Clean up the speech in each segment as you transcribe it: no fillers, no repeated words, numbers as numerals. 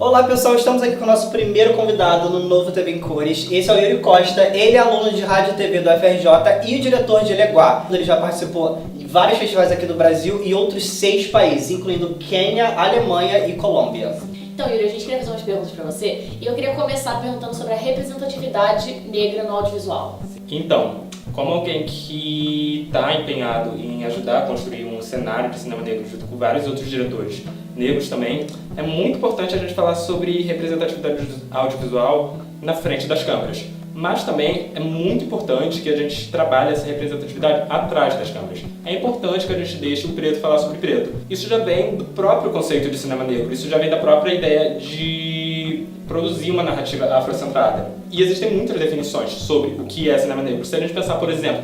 Olá pessoal, estamos aqui com o nosso primeiro convidado no Novo TV em Cores. Esse é o Yuri Costa, ele é aluno de rádio e TV do FRJ e o diretor de Eleguá. Ele já participou de vários festivais aqui do Brasil e outros 6 países, incluindo Quênia, Alemanha e Colômbia. Então, Yuri, a gente queria fazer umas perguntas pra você e eu queria começar perguntando sobre a representatividade negra no audiovisual. Então, como alguém que está empenhado em ajudar a construir um cenário de cinema negro junto com vários outros diretores negros também, é muito importante a gente falar sobre representatividade audiovisual na frente das câmeras. Mas também é muito importante que a gente trabalhe essa representatividade atrás das câmeras. É importante que a gente deixe o preto falar sobre preto. Isso já vem do próprio conceito de cinema negro, isso já vem da própria ideia de produzir uma narrativa afrocentrada. E existem muitas definições sobre o que é cinema negro. Se a gente pensar, por exemplo,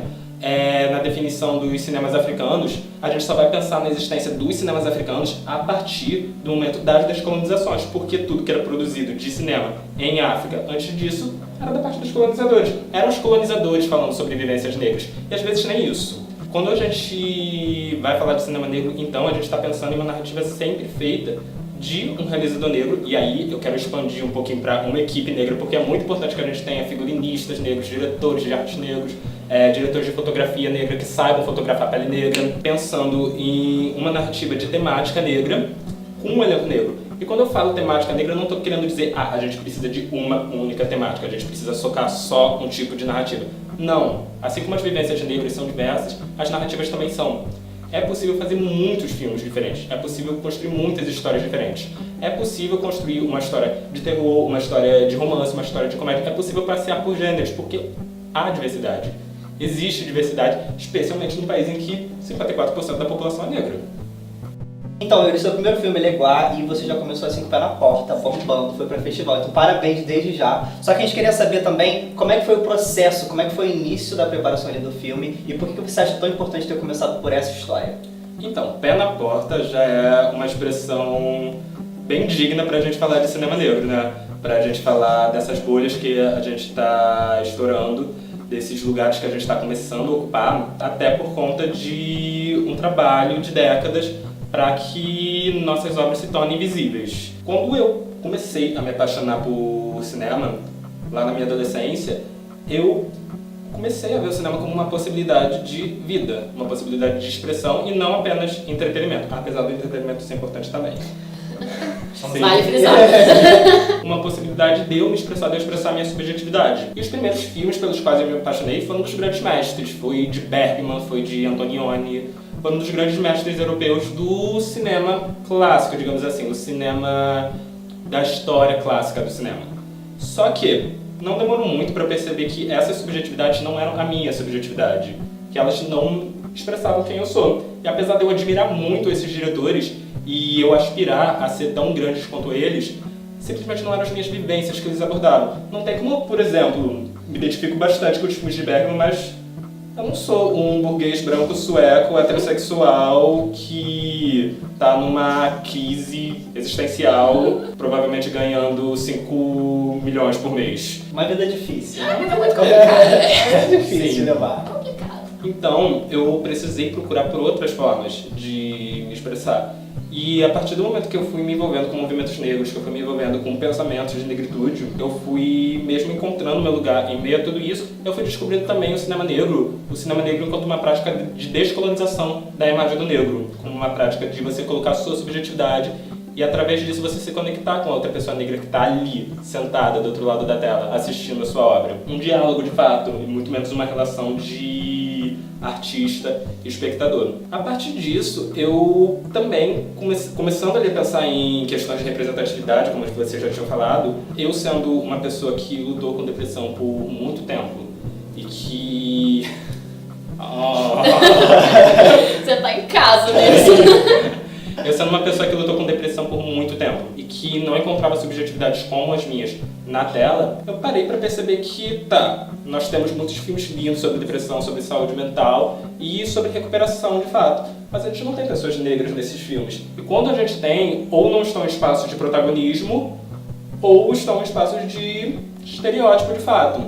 na definição dos cinemas africanos, a gente só vai pensar na existência dos cinemas africanos a partir do momento das descolonizações, porque tudo que era produzido de cinema em África antes disso era da parte dos colonizadores. Eram os colonizadores falando sobre vivências negras, e às vezes nem isso. Quando a gente vai falar de cinema negro, então a gente está pensando em uma narrativa sempre feita de um realizador negro, e aí eu quero expandir um pouquinho para uma equipe negra, porque é muito importante que a gente tenha figurinistas negros, diretores de artes negros, diretores de fotografia negra que saibam fotografar a pele negra, pensando em uma narrativa de temática negra com um elenco negro. E quando eu falo temática negra, eu não estou querendo dizer a gente precisa de uma única temática, a gente precisa socar só um tipo de narrativa. Não. Assim como as vivências negras são diversas, as narrativas também são. É possível fazer muitos filmes diferentes, é possível construir muitas histórias diferentes. É possível construir uma história de terror, uma história de romance, uma história de comédia. É possível passear por gêneros, porque há diversidade. Existe diversidade, especialmente num país em que 54% da população é negra. Então, Yuri, seu primeiro filme é Eleguá e você já começou assim com o pé na porta, bombando, foi para festival, então parabéns desde já. Só que a gente queria saber também como é que foi o processo, como é que foi o início da preparação ali do filme e por que você acha tão importante ter começado por essa história? Então, pé na porta já é uma expressão bem digna pra gente falar de cinema negro, né? Pra gente falar dessas bolhas que a gente está estourando, desses lugares que a gente está começando a ocupar, até por conta de um trabalho de décadas para que nossas obras se tornem visíveis. Quando eu comecei a me apaixonar por cinema, lá na minha adolescência, eu comecei a ver o cinema como uma possibilidade de vida, uma possibilidade de expressão e não apenas entretenimento, apesar do entretenimento ser importante também. Vale frisar. Uma possibilidade de eu me expressar, de eu expressar a minha subjetividade. E os primeiros filmes pelos quais eu me apaixonei foram dos grandes mestres. Foi de Bergman, foi de Antonioni, foi um dos grandes mestres europeus do cinema clássico, digamos assim, do cinema da história clássica do cinema. Só que não demorou muito para eu perceber que essas subjetividades não eram a minha subjetividade, que elas não expressavam quem eu sou. E apesar de eu admirar muito esses diretores e eu aspirar a ser tão grandes quanto eles, simplesmente não eram as minhas vivências que eles abordavam. Não tem como, por exemplo, me identifico bastante com os filmes de Bergman, mas eu não sou um burguês branco sueco heterossexual que tá numa crise existencial, provavelmente ganhando 5 milhões por mês. Uma vida difícil. É muito complicado. É difícil de levar. É complicado. Então, eu precisei procurar por outras formas de me expressar. E a partir do momento que eu fui me envolvendo com movimentos negros, que eu fui me envolvendo com pensamentos de negritude, eu fui mesmo encontrando meu lugar em meio a tudo isso, eu fui descobrindo também o cinema negro enquanto uma prática de descolonização da imagem do negro, como uma prática de você colocar a sua subjetividade e através disso você se conectar com a outra pessoa negra que está ali, sentada do outro lado da tela, assistindo a sua obra. Um diálogo de fato, e muito menos uma relação de artista e espectador. A partir disso, eu também, começando ali a pensar em questões de representatividade, como vocês já tinham falado, eu sendo uma pessoa que lutou com depressão por muito tempo e que... Você tá em casa mesmo. Eu sendo uma pessoa que lutou com depressão por muito tempo e que não encontrava subjetividades como as minhas na tela, eu parei para perceber que, nós temos muitos filmes lindos sobre depressão, sobre saúde mental e sobre recuperação de fato, mas a gente não tem pessoas negras nesses filmes. E quando a gente tem, ou não estão em espaços de protagonismo, ou estão em espaços de estereótipo de fato.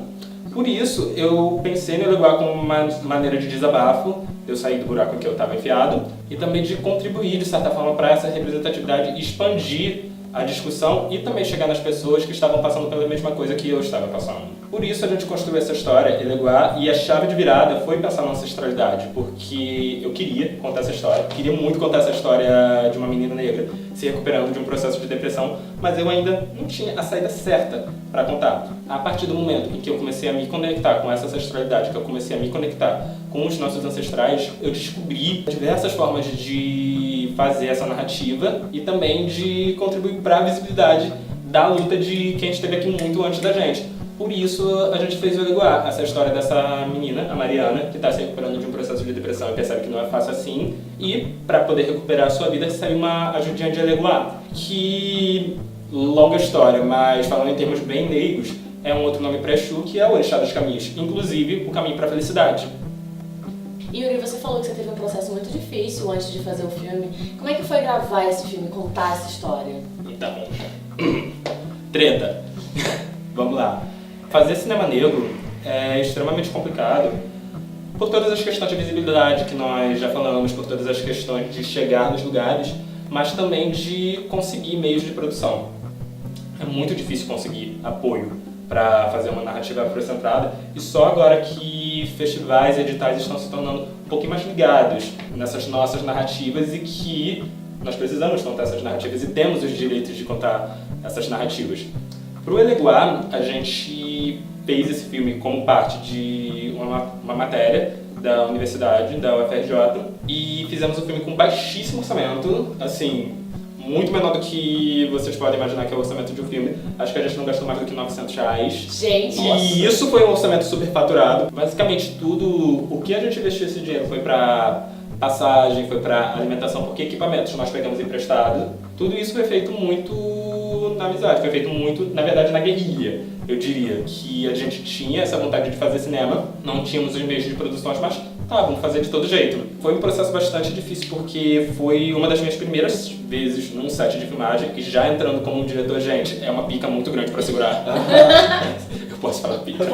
Por isso, eu pensei no Eleguá como uma maneira de desabafo, de eu sair do buraco em que eu estava enfiado, e também de contribuir, de certa forma, para essa representatividade e expandir a discussão e também chegar nas pessoas que estavam passando pela mesma coisa que eu estava passando. Por isso a gente construiu essa história, Eleguá, e a chave de virada foi pensar na ancestralidade, porque eu queria contar essa história, queria muito contar essa história de uma menina negra se recuperando de um processo de depressão, mas eu ainda não tinha a saída certa para contar. A partir do momento em que eu comecei a me conectar com essa ancestralidade, que eu comecei a me conectar com os nossos ancestrais, eu descobri diversas formas de fazer essa narrativa e também de contribuir para a visibilidade da luta de quem esteve aqui muito antes da gente. Por isso, a gente fez o Eleguá, essa história dessa menina, a Mariana, que está se recuperando de um processo de depressão e percebe que não é fácil assim. E, para poder recuperar a sua vida, recebe uma ajudinha de Eleguá, que, longa história, mas falando em termos bem leigos, é um outro nome para Exu, que é o Orixá dos Caminhos, inclusive o caminho para a felicidade. Yuri, você falou que você teve um processo muito difícil antes de fazer o filme. Como é que foi gravar esse filme, contar essa história? Então, treta. Vamos lá. Fazer cinema negro é extremamente complicado por todas as questões de visibilidade que nós já falamos, por todas as questões de chegar nos lugares, mas também de conseguir meios de produção. É muito difícil conseguir apoio para fazer uma narrativa afrocentrada e só agora que festivais e editais estão se tornando um pouquinho mais ligados nessas nossas narrativas e que nós precisamos contar essas narrativas e temos os direitos de contar essas narrativas. Para o Eleguá, a gente fez esse filme como parte de uma matéria da universidade, da UFRJ, e fizemos o filme com baixíssimo orçamento, assim, muito menor do que vocês podem imaginar que é o orçamento de um filme. Acho que a gente não gastou mais do que R$900. Gente! E isso foi um orçamento superfaturado. Basicamente tudo, o que a gente investiu esse dinheiro foi para passagem, foi para alimentação, porque equipamentos nós pegamos emprestado. Tudo isso foi feito muito na amizade, foi feito muito, na verdade, na guerrilha. Eu diria que a gente tinha essa vontade de fazer cinema, não tínhamos os meios de produção, mas vamos fazer de todo jeito. Foi um processo bastante difícil porque foi uma das minhas primeiras vezes num set de filmagem e já entrando como um diretor, gente, é uma pica muito grande para segurar. Eu posso falar pica?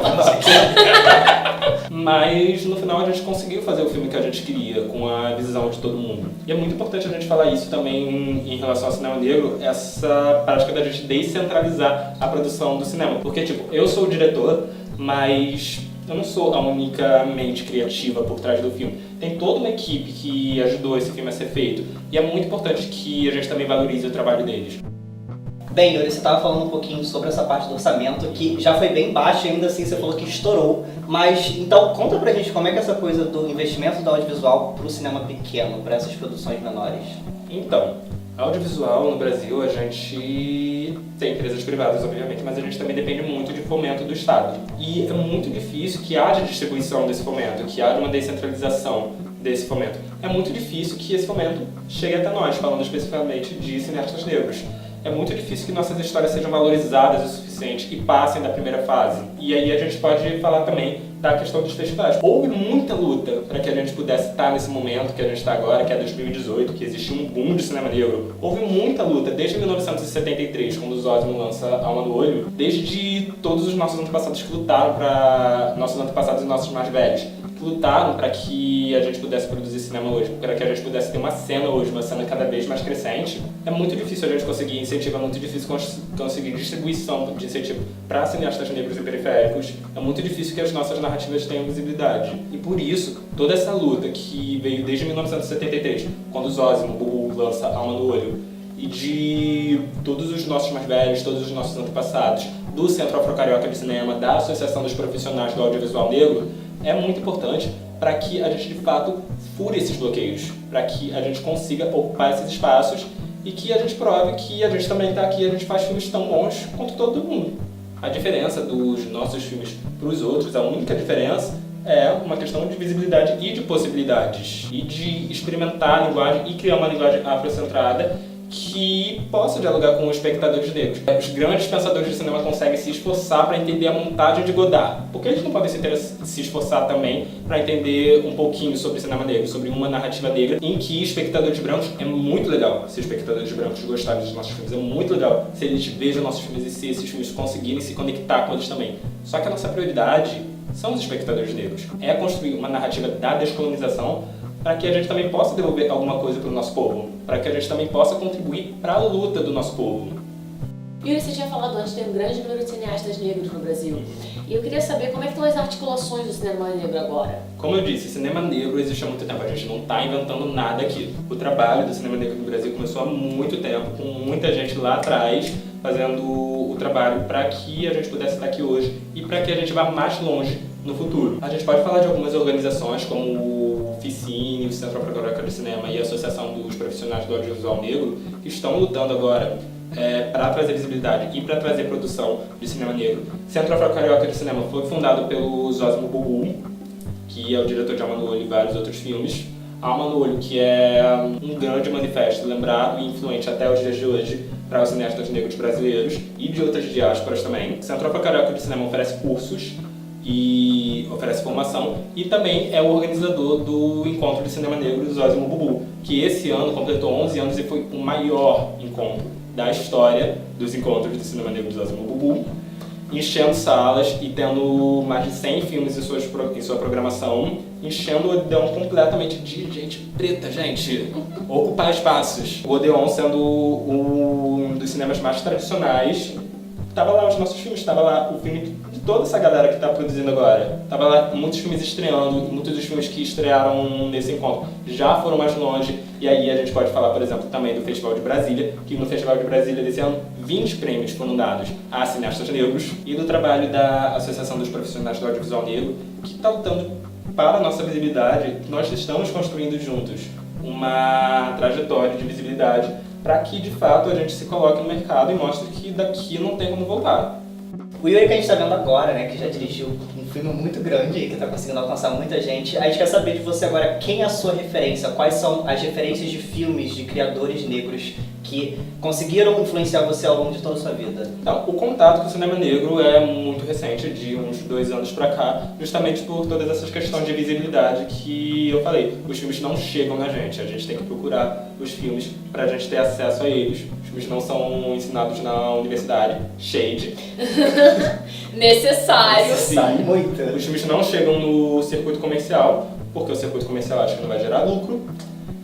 Mas no final a gente conseguiu fazer o filme que a gente queria, com a visão de todo mundo. E é muito importante a gente falar isso também em relação ao cinema negro, essa prática da gente descentralizar a produção do cinema. Porque, tipo, eu sou o diretor, mas eu não sou a única mente criativa por trás do filme. Tem toda uma equipe que ajudou esse filme a ser feito. E é muito importante que a gente também valorize o trabalho deles. Bem, Yuri, você estava falando um pouquinho sobre essa parte do orçamento, que já foi bem baixo e ainda assim você falou que estourou. Mas, então, conta pra gente como é que é essa coisa do investimento do audiovisual pro cinema pequeno, para essas produções menores. Então, audiovisual no Brasil, a gente tem empresas privadas, obviamente, mas a gente também depende muito de fomento do Estado. E é muito difícil que haja distribuição desse fomento, que haja uma descentralização desse fomento. É muito difícil que esse fomento chegue até nós, falando especificamente de cineastas negros. É muito difícil que nossas histórias sejam valorizadas o suficiente e passem da primeira fase. E aí a gente pode falar também da questão dos festivais. Houve muita luta para que a gente pudesse estar nesse momento que a gente está agora, que é 2018, que existe um boom de cinema negro. Houve muita luta desde 1973, quando o Zósimo lança Alma no Olho, desde todos os nossos antepassados que lutaram para nossos antepassados e nossos mais velhos, que lutaram para que a gente pudesse produzir cinema hoje, para que a gente pudesse ter uma cena hoje, uma cena cada vez mais crescente. É muito difícil a gente conseguir incentivo, é muito difícil conseguir distribuição de incentivo para cineastas negros e periféricos. É muito difícil que as nossas narrativas tenham visibilidade. E por isso, toda essa luta que veio desde 1973, quando o Zósimo, o Bubu, lança Alma no Olho, e de todos os nossos mais velhos, todos os nossos antepassados, do Centro Afro-Carioca de Cinema, da Associação dos Profissionais do Audiovisual Negro, é muito importante para que a gente, de fato, fure esses bloqueios, para que a gente consiga ocupar esses espaços e que a gente prove que a gente também está aqui e a gente faz filmes tão bons quanto todo mundo. A diferença dos nossos filmes para os outros, a única diferença é uma questão de visibilidade e de possibilidades, e de experimentar a linguagem e criar uma linguagem afrocentrada que possa dialogar com os espectadores negros. Os grandes pensadores de cinema conseguem se esforçar para entender a montagem de Godard. Por que eles não podem se esforçar também para entender um pouquinho sobre cinema negro, sobre uma narrativa negra, em que espectadores brancos é muito legal se espectadores brancos gostarem dos nossos filmes, é muito legal se eles vejam nossos filmes e se esses filmes conseguirem se conectar com eles também. Só que a nossa prioridade são os espectadores negros. É construir uma narrativa da descolonização para que a gente também possa devolver alguma coisa para o nosso povo, para que a gente também possa contribuir para a luta do nosso povo. Yuri, você tinha falado antes, tem um grande número de cineastas negros no Brasil. E eu queria saber como é que estão as articulações do cinema negro agora. Como eu disse, cinema negro existe há muito tempo, a gente não está inventando nada aqui. O trabalho do cinema negro no Brasil começou há muito tempo, com muita gente lá atrás fazendo o trabalho para que a gente pudesse estar aqui hoje e para que a gente vá mais longe no futuro. A gente pode falar de algumas organizações como o FICINE, o Centro Afro-Carioca de Cinema e a Associação dos Profissionais do Audiovisual Negro, que estão lutando agora para trazer visibilidade e para trazer produção de cinema negro. O Centro Afro-Carioca de Cinema foi fundado pelo Zósimo Bubu, que é o diretor de Alma no Olho e vários outros filmes. Alma no Olho, que é um grande manifesto lembrado e influente até os dias de hoje para os cineastas negros brasileiros e de outras diásporas também. O Centro Afro-Carioca de Cinema oferece cursos e oferece formação e também é o organizador do Encontro de Cinema Negro do Zósimo Bubu, que esse ano completou 11 anos e foi o maior encontro da história dos encontros de cinema negro do Zósimo Bubu, enchendo salas e tendo mais de 100 filmes em sua programação, enchendo o Odeon completamente de gente preta, gente, ocupar espaços. O Odeon sendo um dos cinemas mais tradicionais, tava lá os nossos filmes, tava lá o filme de toda essa galera que tá produzindo agora. Tava lá muitos filmes estreando, muitos dos filmes que estrearam nesse encontro já foram mais longe. E aí a gente pode falar, por exemplo, também do Festival de Brasília, que no Festival de Brasília desse ano 20 prêmios foram dados a cineastas negros, e do trabalho da Associação dos Profissionais do Audiovisual Negro, que está lutando para a nossa visibilidade. Nós estamos construindo juntos uma trajetória de visibilidade para que, de fato, a gente se coloque no mercado e mostre que daqui não tem como voltar. O Yuri que a gente está vendo agora, né, que já dirigiu um filme muito grande e que está conseguindo alcançar muita gente, a gente quer saber de você agora quem é a sua referência, quais são as referências de filmes de criadores negros que conseguiram influenciar você ao longo de toda a sua vida. Então, o contato com o cinema negro é muito recente, de uns 2 anos pra cá, justamente por todas essas questões de visibilidade que eu falei. Os filmes não chegam na gente, a gente tem que procurar os filmes pra gente ter acesso a eles. Os filmes não são ensinados na universidade, shade. Necessário. Sim. Muito. Os filmes não chegam no circuito comercial, porque o circuito comercial acha que não vai gerar lucro.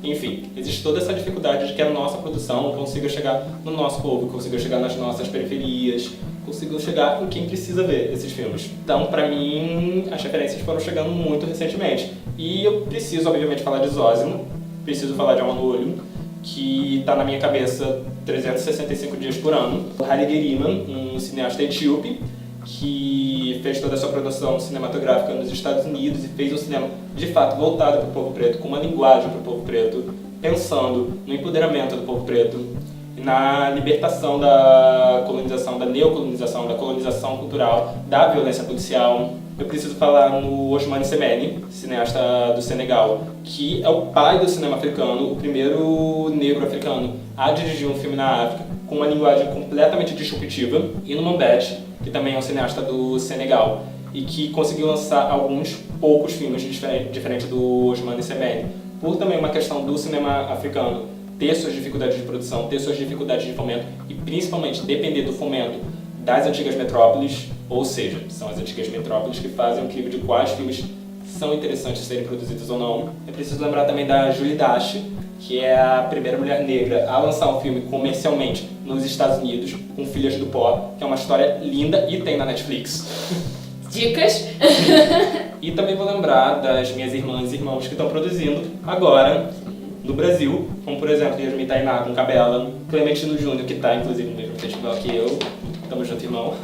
Enfim, existe toda essa dificuldade de que a nossa produção consiga chegar no nosso povo, consiga chegar nas nossas periferias, consiga chegar em quem precisa ver esses filmes. Então, pra mim, as referências foram chegando muito recentemente. E eu preciso, obviamente, falar de Zósimo, preciso falar de Alma no Olho, que tá na minha cabeça 365 dias por ano. O Haile Gerima, um cineasta etíope, que fez toda a sua produção cinematográfica nos Estados Unidos e fez um cinema de fato voltado para o povo preto, com uma linguagem para o povo preto, pensando no empoderamento do povo preto e na libertação da colonização, da neocolonização, da colonização cultural, da violência policial. Eu preciso falar no Ousmane Sembène, cineasta do Senegal, que é o pai do cinema africano, o primeiro negro africano a dirigir um filme na África, com uma linguagem completamente disruptiva, e no Mambete, que também é um cineasta do Senegal, e que conseguiu lançar alguns poucos filmes diferente do Ousmane Sembène, por também uma questão do cinema africano ter suas dificuldades de produção, ter suas dificuldades de fomento, e principalmente depender do fomento das antigas metrópoles, ou seja, são as antigas metrópoles que fazem o crivo de quais filmes são interessantes serem produzidos ou não. É preciso lembrar também da Julie Dash, que é a primeira mulher negra a lançar um filme comercialmente nos Estados Unidos, com Filhas do Pó, que é uma história linda e tem na Netflix. Dicas? E também vou lembrar das minhas irmãs e irmãos que estão produzindo agora no Brasil, como por exemplo Yasmin Tainá com Cabela, Clementino Júnior, que está inclusive no mesmo festival que eu, tamo junto, irmão.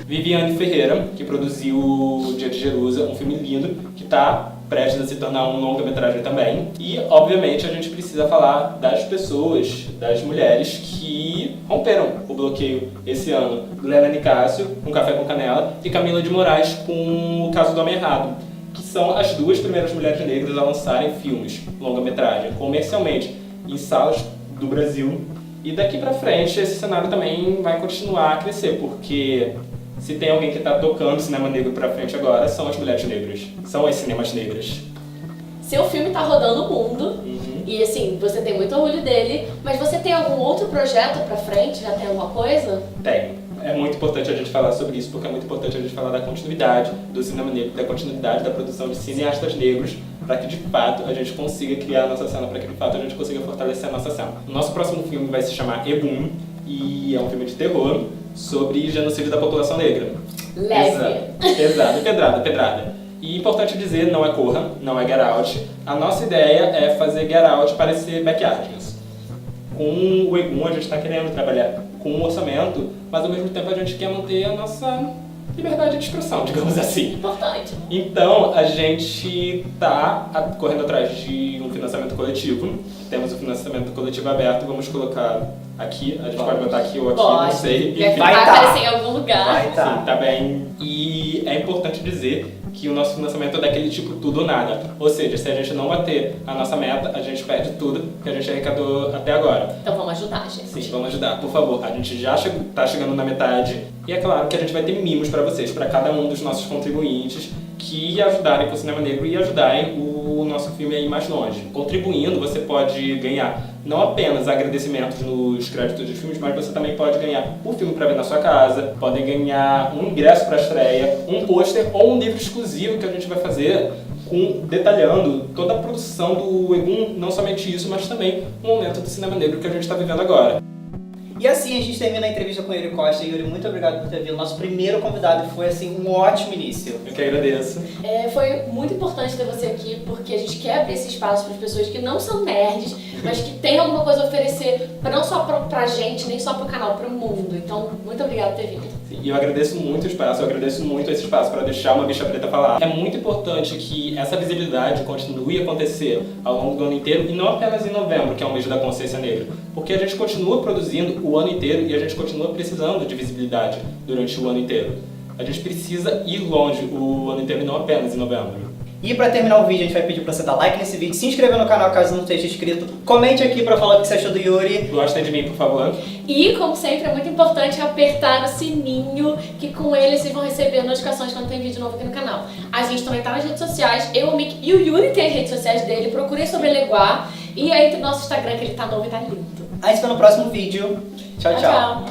Viviane Ferreira, que produziu O Dia de Jerusa, um filme lindo, que está prestes a se tornar um longa-metragem também. E, obviamente, a gente precisa falar das pessoas, das mulheres que romperam o bloqueio esse ano. Glena Nicásio, com Café com Canela, e Camila de Moraes, com O Caso do Homem Errado, que são as 2 primeiras mulheres negras a lançarem filmes, longa-metragem, comercialmente, em salas do Brasil. E daqui pra frente, esse cenário também vai continuar a crescer, porque se tem alguém que está tocando o cinema negro pra frente agora, são as mulheres negras, são as cinemas negras. Seu filme tá rodando o mundo, e assim, você tem muito orgulho dele, mas você tem algum outro projeto pra frente? Já tem alguma coisa? Tem. É muito importante a gente falar sobre isso, porque é muito importante a gente falar da continuidade do cinema negro, da continuidade da produção de cineastas negros, para que de fato a gente consiga criar a nossa cena, para que de fato a gente consiga fortalecer a nossa cena. O nosso próximo filme vai se chamar Ebum, e é um filme de terror sobre genocídio da população negra. Leve. Exato, pedrada. E importante dizer, não é Corra, não é Get Out. A nossa ideia é fazer Get Out parecer Backyardigans. Com o Egum a gente está querendo trabalhar com um orçamento, mas ao mesmo tempo a gente quer manter a nossa liberdade de expressão, digamos assim. Importante. Então a gente está correndo atrás de um financiamento coletivo. Temos o financiamento coletivo aberto, vamos colocar aqui, a gente pode botar aqui ou aqui, não sei. Enfim. Vai tá. aparecer em algum lugar. Vai tá. Sim, tá bem. E é importante dizer que o nosso financiamento é daquele tipo tudo ou nada. Ou seja, se a gente não bater a nossa meta, a gente perde tudo que a gente arrecadou até agora. Então vamos ajudar, gente. Sim, vamos ajudar, por favor. A gente já tá chegando na metade. E é claro que a gente vai ter mimos para vocês, para cada um dos nossos contribuintes que ajudarem com o cinema negro e ajudarem o nosso filme a ir mais longe. Contribuindo, você pode ganhar não apenas agradecimentos nos créditos dos filmes, mas você também pode ganhar o filme para ver na sua casa, podem ganhar um ingresso para a estreia, um pôster ou um livro exclusivo que a gente vai fazer detalhando toda a produção do Egum, não somente isso, mas também o momento do cinema negro que a gente está vivendo agora. E assim a gente termina a entrevista com o Yuri Costa. Yuri, muito obrigado por ter vindo. Nosso primeiro convidado foi assim um ótimo início. Eu que agradeço. Foi muito importante ter você aqui, porque a gente quer abrir esse espaço para as pessoas que não são nerds, mas que têm alguma coisa a oferecer, não só pra gente, nem só pro canal, pro mundo. Então, muito obrigada por ter vindo. E eu agradeço muito o espaço, eu agradeço muito esse espaço para deixar uma bicha preta falar. É muito importante que essa visibilidade continue a acontecer ao longo do ano inteiro e não apenas em novembro, que é o mês da consciência negra, porque a gente continua produzindo o ano inteiro e a gente continua precisando de visibilidade durante o ano inteiro. A gente precisa ir longe o ano inteiro e não apenas em novembro. E pra terminar o vídeo, a gente vai pedir pra você dar like nesse vídeo, se inscrever no canal caso não esteja inscrito, comente aqui pra falar o que você achou do Yuri. Gostem de mim, por favor. E, como sempre, é muito importante apertar o sininho, que com ele vocês vão receber notificações quando tem vídeo novo aqui no canal. A gente também tá nas redes sociais, eu, o Mick e o Yuri tem as redes sociais dele, procurem sobre Eleguá. E aí tem o nosso Instagram, que ele tá novo e tá lindo. A gente se vê no próximo vídeo. Tchau, tchau. Tchau.